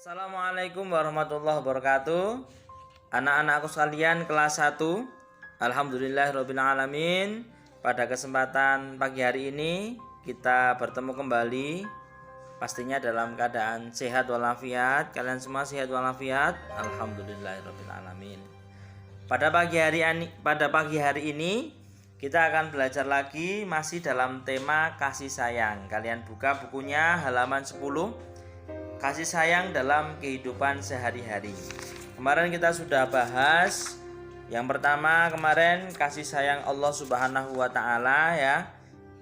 Assalamualaikum warahmatullahi wabarakatuh. Anak-anakku sekalian kelas 1, Alhamdulillahirrabbilalamin. Pada kesempatan pagi hari ini kita bertemu kembali, pastinya dalam keadaan sehat walafiat. Kalian semua sehat walafiat? Alhamdulillahirrabbilalamin. Pada pagi hari ini kita akan belajar lagi, masih dalam tema kasih sayang. Kalian buka bukunya halaman 10, kasih sayang dalam kehidupan sehari-hari. Kemarin kita sudah bahas yang pertama, kemarin kasih sayang Allah Subhanahu wa taala, ya.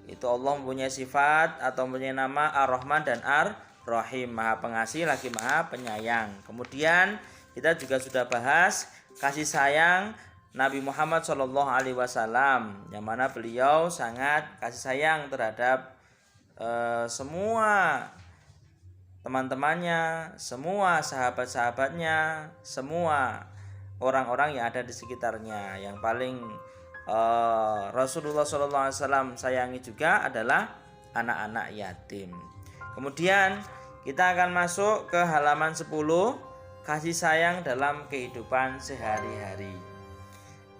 Itu Allah mempunyai sifat atau mempunyai nama Ar-Rahman dan Ar-Rahim, Maha Pengasih lagi Maha Penyayang. Kemudian kita juga sudah bahas kasih sayang Nabi Muhammad SAW, yang mana beliau sangat kasih sayang terhadap semua teman-temannya, semua sahabat-sahabatnya, semua orang-orang yang ada di sekitarnya. Yang paling Rasulullah SAW sayangi juga adalah anak-anak yatim. Kemudian kita akan masuk ke halaman 10, kasih sayang dalam kehidupan sehari-hari.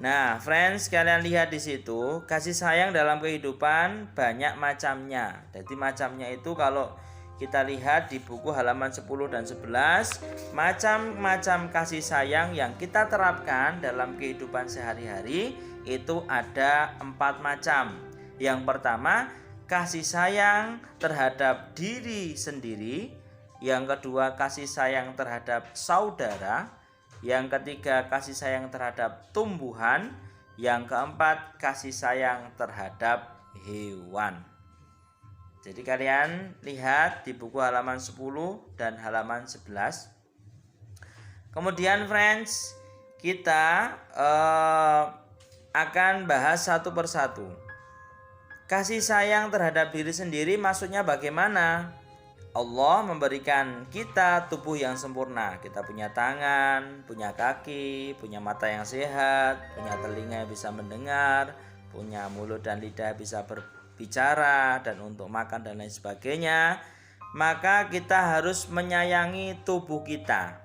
Nah, friends, kalian lihat di situ, kasih sayang dalam kehidupan banyak macamnya. Jadi macamnya itu kalau kita lihat di buku halaman 10 dan 11, macam-macam kasih sayang yang kita terapkan dalam kehidupan sehari-hari itu ada 4 macam. Yang pertama, kasih sayang terhadap diri sendiri. Yang kedua, kasih sayang terhadap saudara. Yang ketiga, kasih sayang terhadap tumbuhan. Yang keempat, kasih sayang terhadap hewan. Jadi kalian lihat di buku halaman 10 dan halaman 11. Kemudian friends, kita akan bahas satu persatu. Kasih sayang terhadap diri sendiri maksudnya bagaimana? Allah memberikan kita tubuh yang sempurna. Kita punya tangan, punya kaki, punya mata yang sehat, punya telinga yang bisa mendengar, punya mulut dan lidah bisa berbicara, dan untuk makan dan lain sebagainya. Maka kita harus menyayangi tubuh kita.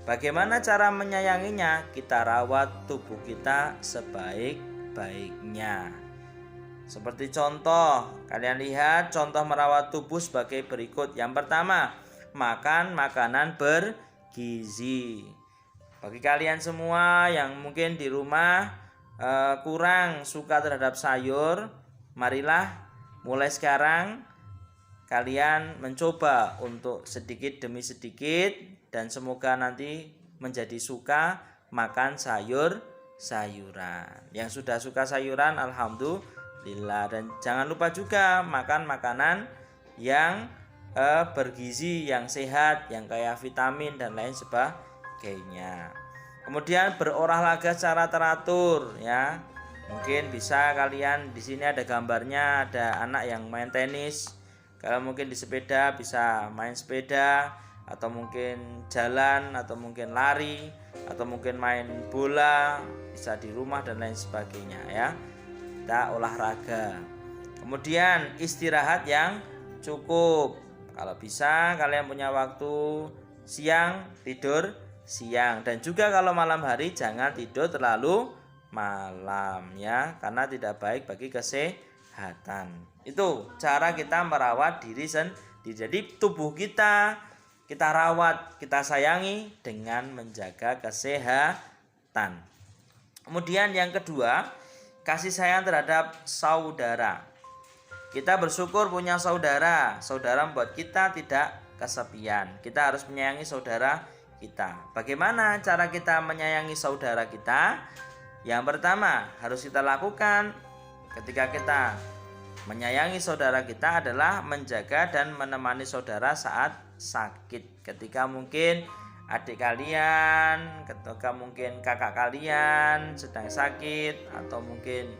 Bagaimana cara menyayanginya? Kita rawat tubuh kita sebaik-baiknya. Seperti contoh, kalian lihat contoh merawat tubuh sebagai berikut. Yang pertama, makan makanan bergizi. Bagi kalian semua yang mungkin di rumah kurang suka terhadap sayur, marilah mulai sekarang kalian mencoba untuk sedikit demi sedikit, dan semoga nanti menjadi suka makan sayuran. Yang sudah suka sayuran, alhamdulillah. Dan jangan lupa juga makan makanan yang bergizi, yang sehat, yang kayak vitamin dan lain sebagainya. Kemudian berolahraga secara teratur, ya. Mungkin bisa kalian, di sini ada gambarnya, ada anak yang main tenis. Kalau mungkin di sepeda bisa main sepeda, atau mungkin jalan, atau mungkin lari, atau mungkin main bola, bisa di rumah dan lain sebagainya, ya. Kita olahraga. Kemudian istirahat yang cukup. Kalau bisa kalian punya waktu siang, tidur siang. Dan juga kalau malam hari jangan tidur terlalu malam, ya, karena tidak baik bagi kesehatan. Itu cara kita merawat diri sendiri. Jadi tubuh kita rawat, kita sayangi dengan menjaga kesehatan. Kemudian yang kedua, kasih sayang terhadap saudara. Kita bersyukur punya saudara. Saudara membuat kita tidak kesepian. Kita harus menyayangi saudara kita. Bagaimana cara kita menyayangi saudara kita? Yang pertama harus kita lakukan ketika kita menyayangi saudara kita adalah menjaga dan menemani saudara saat sakit. Ketika mungkin adik kalian, ketika mungkin kakak kalian sedang sakit, atau mungkin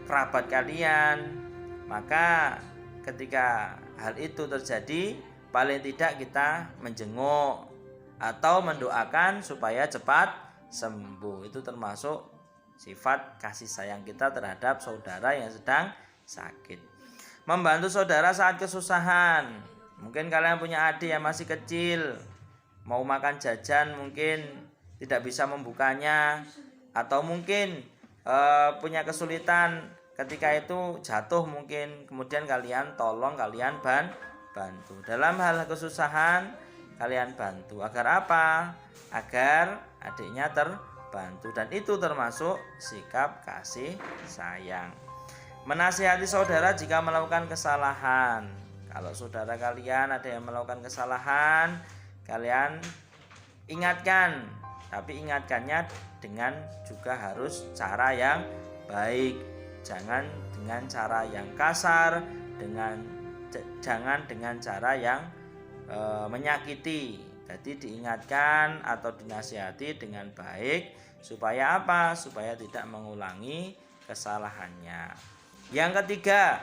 kerabat kalian, maka ketika hal itu terjadi, paling tidak kita menjenguk atau mendoakan supaya cepat sembuh. Itu termasuk sifat kasih sayang kita terhadap saudara yang sedang sakit. Membantu saudara saat kesusahan. Mungkin kalian punya adik yang masih kecil, mau makan jajan mungkin tidak bisa membukanya, atau mungkin punya kesulitan ketika itu jatuh mungkin, kemudian kalian tolong, kalian bantu. Dalam hal kesusahan kalian bantu. Agar apa? Agar adiknya terbantu, dan itu termasuk sikap kasih sayang. Menasihati saudara jika melakukan kesalahan. Kalau saudara kalian ada yang melakukan kesalahan, kalian ingatkan, tapi ingatkannya dengan juga harus cara yang baik. Jangan dengan cara yang kasar, jangan dengan cara yang menyakiti. Jadi diingatkan atau dinasihati dengan baik, supaya apa? Supaya tidak mengulangi kesalahannya. Yang ketiga,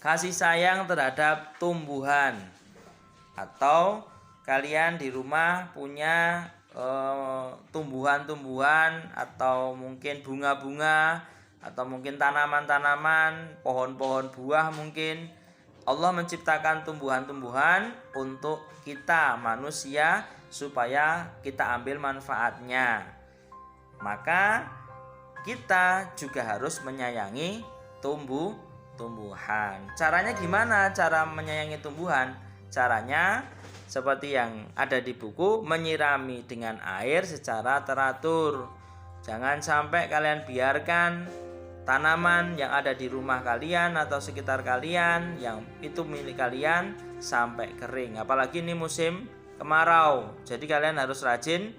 kasih sayang terhadap tumbuhan. Atau kalian di rumah punya tumbuhan-tumbuhan, atau mungkin bunga-bunga, atau mungkin tanaman-tanaman, pohon-pohon buah mungkin. Allah menciptakan tumbuhan-tumbuhan untuk kita manusia supaya kita ambil manfaatnya. Maka kita juga harus menyayangi tumbuhan. Caranya gimana cara menyayangi tumbuhan? Caranya seperti yang ada di buku, menyirami dengan air secara teratur. Jangan sampai kalian biarkan tanaman yang ada di rumah kalian atau sekitar kalian yang itu milik kalian sampai kering. Apalagi ini musim kemarau. Jadi kalian harus rajin,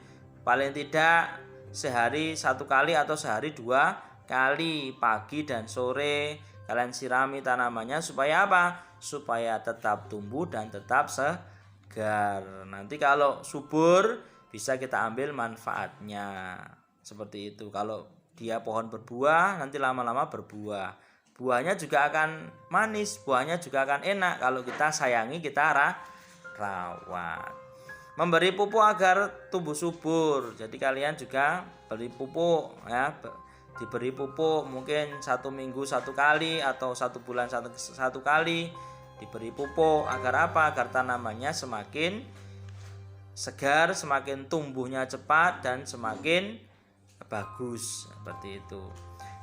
paling tidak sehari 1 kali atau sehari 2 kali, pagi dan sore kalian sirami tanamannya. Supaya apa? Supaya tetap tumbuh dan tetap segar. Nanti kalau subur bisa kita ambil manfaatnya. Seperti itu. Kalau dia pohon berbuah, nanti lama-lama berbuah. Buahnya juga akan manis, buahnya juga akan enak kalau kita sayangi, kita rawat. Memberi pupuk agar tumbuh subur. Jadi kalian juga beri pupuk ya, diberi pupuk mungkin 1 minggu 1 kali atau 1 bulan 1 kali diberi pupuk. Agar apa? Agar tanamannya semakin segar, semakin tumbuhnya cepat dan semakin bagus, seperti itu.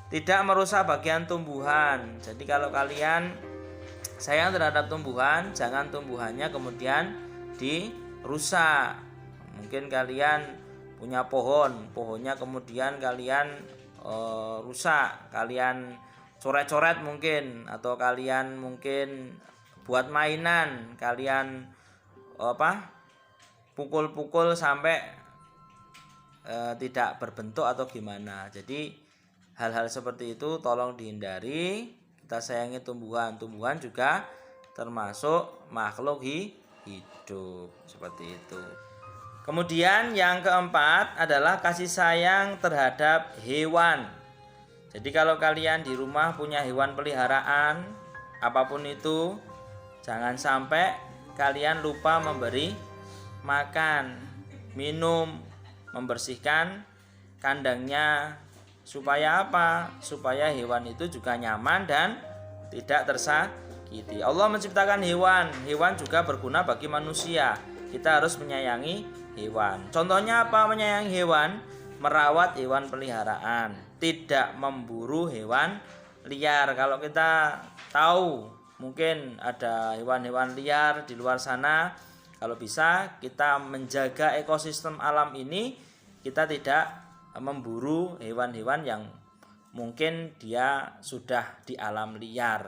Tidak merusak bagian tumbuhan. Jadi kalau kalian sayang terhadap tumbuhan, jangan tumbuhannya kemudian dirusak. Mungkin kalian punya pohonnya kemudian kalian rusak, kalian coret-coret mungkin, atau kalian mungkin buat mainan, kalian pukul-pukul sampai tidak berbentuk atau gimana. Jadi hal-hal seperti itu tolong dihindari. Kita sayangi tumbuhan. Tumbuhan juga termasuk makhluk hidup, seperti itu. Kemudian yang keempat adalah kasih sayang terhadap hewan. Jadi kalau kalian di rumah punya hewan peliharaan, apapun itu, jangan sampai kalian lupa memberi makan, minum, membersihkan kandangnya. Supaya apa? Supaya hewan itu juga nyaman dan tidak tersakiti. Allah menciptakan hewan juga berguna bagi manusia. Kita harus menyayangi hewan. Contohnya apa menyayangi hewan? Merawat hewan peliharaan, tidak memburu hewan liar. Kalau kita tahu mungkin ada hewan-hewan liar di luar sana, kalau bisa kita menjaga ekosistem alam ini. Kita tidak memburu hewan-hewan yang mungkin dia sudah di alam liar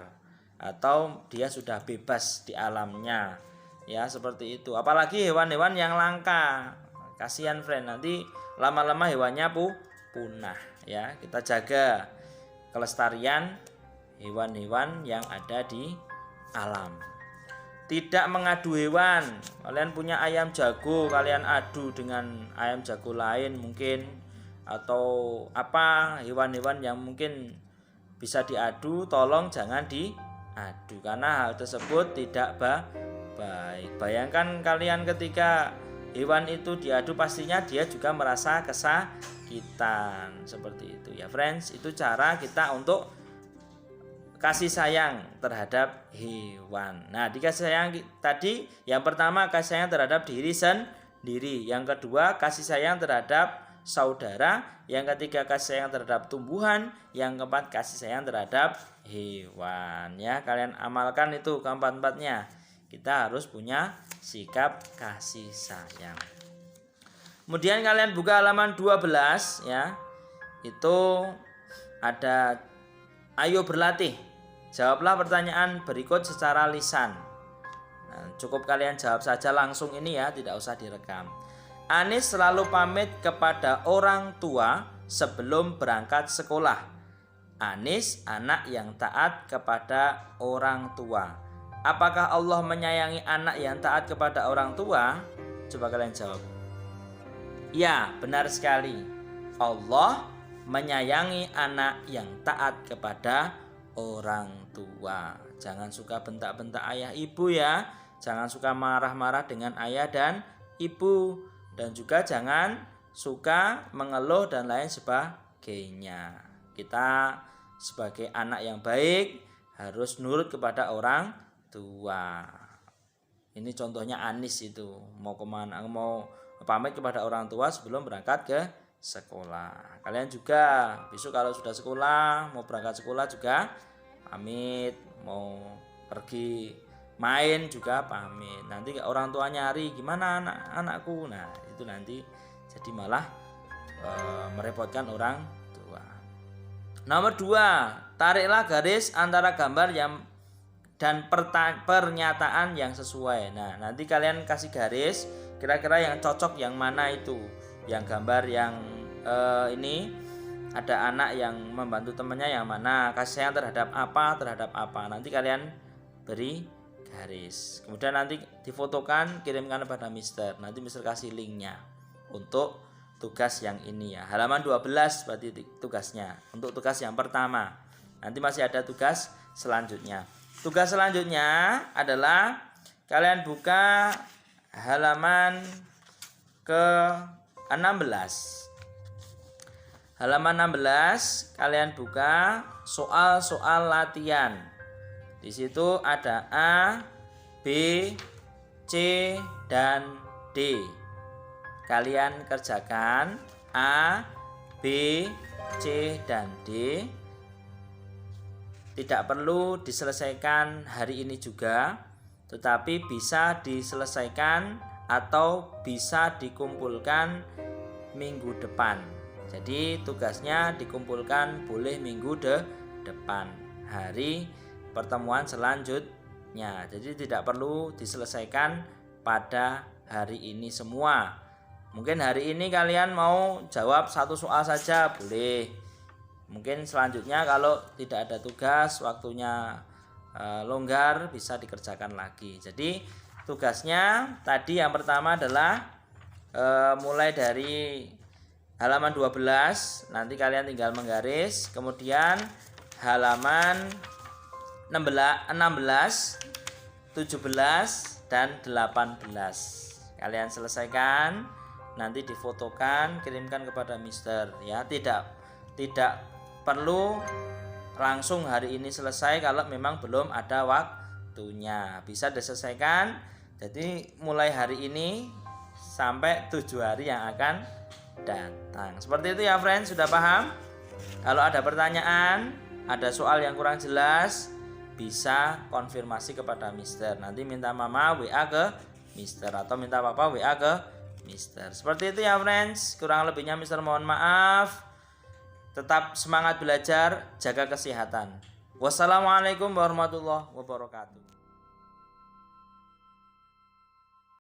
atau dia sudah bebas di alamnya. Ya, seperti itu. Apalagi hewan-hewan yang langka. Kasihan friend, nanti lama-lama hewannya punah. Ya, kita jaga kelestarian hewan-hewan yang ada di alam. Tidak mengadu hewan. Kalian punya ayam jago, kalian adu dengan ayam jago lain mungkin, atau apa hewan-hewan yang mungkin bisa diadu, tolong jangan diadu karena hal tersebut tidak baik. Bayangkan kalian ketika hewan itu diadu, pastinya dia juga merasa kesakitan. Seperti itu ya friends. Itu cara kita untuk kasih sayang terhadap hewan. Nah, dikasih sayang tadi yang pertama kasih sayang terhadap diri sendiri, yang kedua kasih sayang terhadap saudara, yang ketiga kasih sayang terhadap tumbuhan, yang keempat kasih sayang terhadap hewan. Ya, kalian amalkan itu keempat-empatnya. Kita harus punya sikap kasih sayang. Kemudian kalian buka halaman 12 ya. Itu ada ayo berlatih. Jawablah pertanyaan berikut secara lisan. Nah, cukup kalian jawab saja langsung ini ya, tidak usah direkam. Anis selalu pamit kepada orang tua sebelum berangkat sekolah. Anis anak yang taat kepada orang tua. Apakah Allah menyayangi anak yang taat kepada orang tua? Coba kalian jawab. Ya, benar sekali. Allah menyayangi anak yang taat kepada orang tua. Jangan suka bentak-bentak ayah ibu ya. Jangan suka marah-marah dengan ayah dan ibu. Dan juga jangan suka mengeluh dan lain sebagainya. Kita sebagai anak yang baik harus nurut kepada orang tua. Ini contohnya Anis itu. Mau kemana? Mau pamit kepada orang tua sebelum berangkat ke sekolah. Kalian juga besok kalau sudah sekolah, mau berangkat sekolah juga pamit. Mau pergi main juga pamit. Nanti orang tua nyari gimana anakku. Nah, itu nanti jadi malah merepotkan orang tua. Nomor 2, tariklah garis antara gambar dan pernyataan yang sesuai. Nah, nanti kalian kasih garis kira-kira yang cocok yang mana itu. Yang gambar yang ini ada anak yang membantu temannya yang mana, kasih sayang terhadap apa. Nanti kalian beri garis. Kemudian nanti difotokan, kirimkan kepada Mister. Nanti Mister kasih linknya untuk tugas yang ini ya. Halaman 12 berarti tugasnya. Untuk tugas yang pertama. Nanti masih ada tugas selanjutnya. Tugas selanjutnya adalah kalian buka halaman ke-16. Halaman 16 kalian buka soal-soal latihan. Di situ ada A, B, C, dan D. Kalian kerjakan A, B, C, dan D. Tidak perlu diselesaikan hari ini juga, tetapi bisa diselesaikan atau bisa dikumpulkan minggu depan. Jadi tugasnya dikumpulkan boleh minggu depan, hari pertemuan selanjutnya. Jadi tidak perlu diselesaikan pada hari ini semua. Mungkin hari ini kalian mau jawab satu soal saja boleh. Mungkin selanjutnya kalau tidak ada tugas, waktunya longgar, bisa dikerjakan lagi. Jadi tugasnya tadi yang pertama adalah mulai dari halaman 12, nanti kalian tinggal menggaris, kemudian halaman 16, 17, dan 18. Kalian selesaikan, nanti difotokan, kirimkan kepada Mister ya. Tidak perlu langsung hari ini selesai kalau memang belum ada waktunya. Bisa diselesaikan. Jadi mulai hari ini sampai 7 hari yang akan datang. Seperti itu ya friends, sudah paham? Kalau ada pertanyaan, ada soal yang kurang jelas, bisa konfirmasi kepada Mister. Nanti minta mama WA ke Mister atau minta papa WA ke Mister. Seperti itu ya friends. Kurang lebihnya Mister mohon maaf. Tetap semangat belajar, jaga kesehatan. Wassalamualaikum warahmatullahi wabarakatuh.